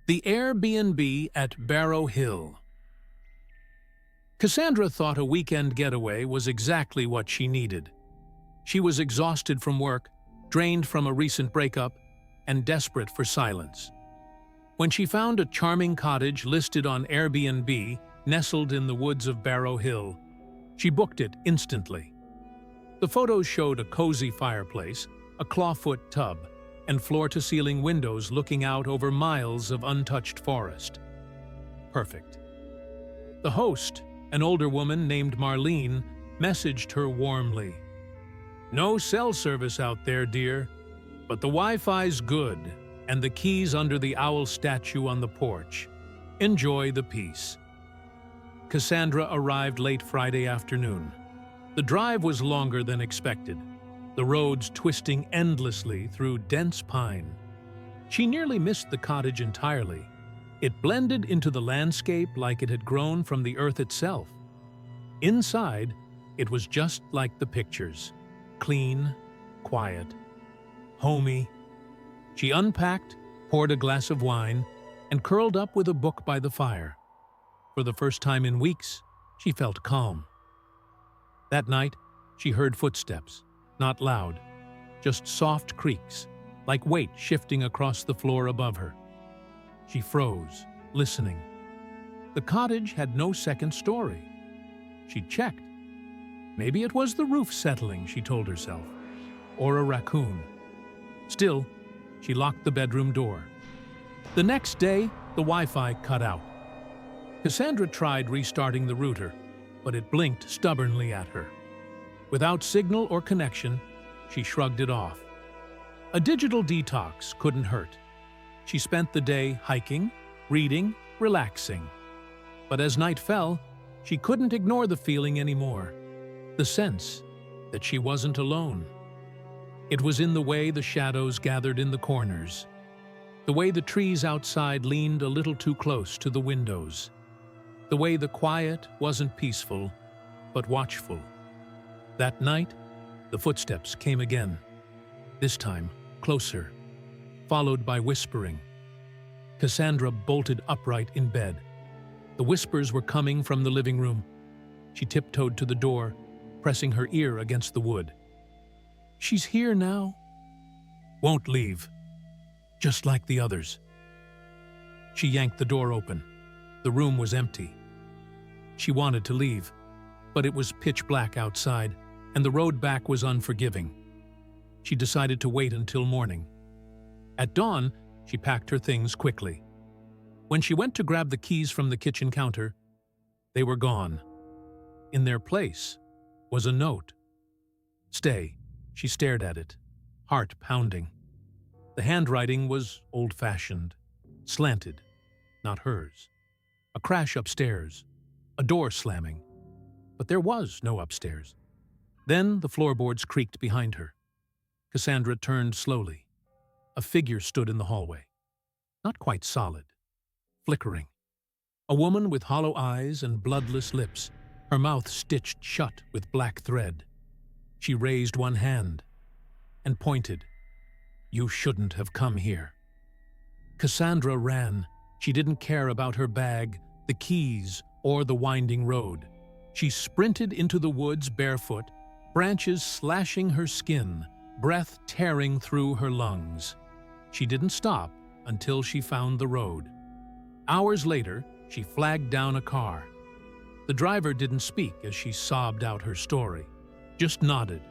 The Airbnb at Barrow Hill. Cassandra thought a weekend getaway was exactly what she needed. She was exhausted from work, drained from a recent breakup, and desperate for silence. When she found a charming cottage listed on Airbnb, nestled in the woods of Barrow Hill, she booked it instantly. The photos showed a cozy fireplace, a clawfoot tub, and floor-to-ceiling windows looking out over miles of untouched forest. Perfect. The host, an older woman named Marlene, messaged her warmly. "No cell service out there, dear, but the Wi-Fi's good, and the keys under the owl statue on the porch. Enjoy the peace." Cassandra arrived late Friday afternoon. The drive was longer than expected, the roads twisting endlessly through dense pine. She nearly missed the cottage entirely. It blended into the landscape like it had grown from the earth itself. Inside, it was just like the pictures. Clean, quiet, homey. She unpacked, poured a glass of wine, and curled up with a book by the fire. For the first time in weeks, she felt calm. That night, she heard footsteps, not loud, just soft creaks, like weight shifting across the floor above her. She froze, listening. The cottage had no second story. She checked. Maybe it was the roof settling, she told herself, or a raccoon. Still, she locked the bedroom door. The next day, the Wi-Fi cut out. Cassandra tried restarting the router, but it blinked stubbornly at her. Without signal or connection, she shrugged it off. A digital detox couldn't hurt. She spent the day hiking, reading, relaxing. But as night fell, she couldn't ignore the feeling anymore. The sense that she wasn't alone. It was in the way the shadows gathered in the corners, the way the trees outside leaned a little too close to the windows, the way the quiet wasn't peaceful, but watchful. That night, the footsteps came again, this time closer, followed by whispering. Cassandra bolted upright in bed. The whispers were coming from the living room. She tiptoed to the door, pressing her ear against the wood. "She's here now. Won't leave. Just like the others." She yanked the door open. The room was empty. She wanted to leave, but it was pitch black outside, and the road back was unforgiving. She decided to wait until morning. At dawn, she packed her things quickly. When she went to grab the keys from the kitchen counter, they were gone. In their place was a note. "Stay." She stared at it, heart pounding. The handwriting was old-fashioned, slanted, not hers. A crash upstairs, a door slamming. But there was no upstairs. Then the floorboards creaked behind her. Cassandra turned slowly. A figure stood in the hallway. Not quite solid. Flickering. A woman with hollow eyes and bloodless lips, her mouth stitched shut with black thread. She raised one hand and pointed. "You shouldn't have come here." Cassandra ran. She didn't care about her bag, the keys, or the winding road. She sprinted into the woods barefoot, branches slashing her skin, breath tearing through her lungs. She didn't stop until she found the road. Hours later, she flagged down a car. The driver didn't speak as she sobbed out her story, just nodded.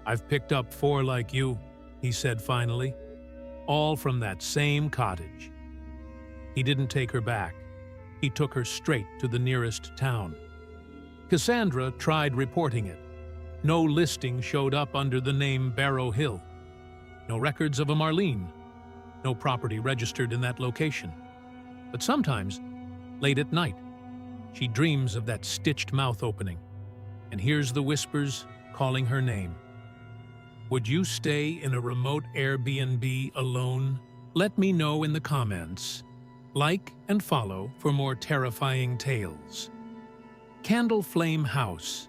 "I've picked up 4 like you," he said finally, "all from that same cottage." He didn't take her back. He took her straight to the nearest town. Cassandra tried reporting it. No listing showed up under the name Barrow Hill. No records of a Marlene. No property registered in that location. But sometimes, late at night, she dreams of that stitched mouth opening and hears the whispers calling her name. Would you stay in a remote Airbnb alone? Let me know in the comments. Like and follow for more terrifying tales. Candle Flame House.